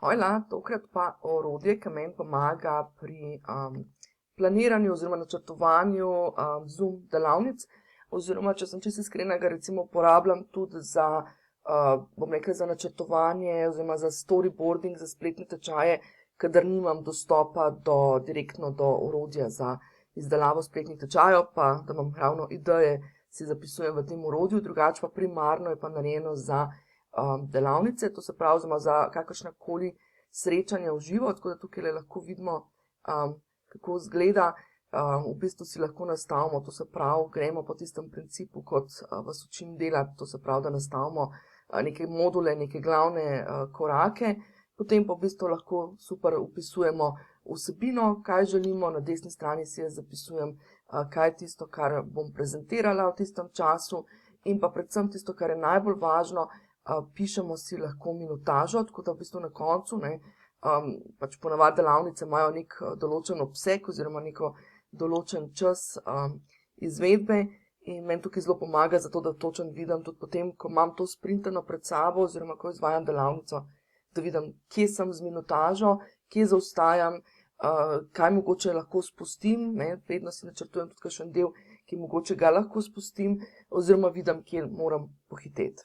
Hojla, tokrat pa orodje, ki meni pomaga pri planiranju oziroma načrtovanju Zoom delavnic, oziroma, če sem čisto iskrena, ga recimo uporabljam tudi za, bom rekla, za načrtovanje oziroma za storyboarding, za spletne tečaje, kadar nimam dostopa direktno do orodja za izdelavo spletnih tečajev, pa da imam ravno ideje, si zapisujem v tem orodju, drugače pa primarno je pa narejeno za delavnice, to se pravi za kakršnakoli srečanja v živo, tako da tukaj lahko vidimo, kako izgleda. V bistvu si lahko nastavimo, to se pravi, gremo po tistem principu, kot vas učim delati, to se pravi, da nastavimo neke module, neke glavne korake, potem pa v bistvu lahko super vpisujemo vsebino, kaj želimo, na desni strani si jaz zapisujem, kaj je tisto, kar bom prezentirala v tistem času, in pa predvsem tisto, kar je najbolj važno, pišemo si lahko minutažo, tako da v bistvu na koncu, pač ponavadi delavnice imajo nek določen obseg oziroma neko določen čas izvedbe, in meni tukaj zelo pomaga zato, da točno vidim tudi potem, ko imam to sprintano pred sabo oziroma ko izvajam delavnico, da vidim, kje sem z minutažo, kje zaostajam, kaj mogoče lahko spustim, vedno si načrtujem tudi kakšen del, ki mogoče ga lahko spustim, oziroma vidim, kje moram pohiteti.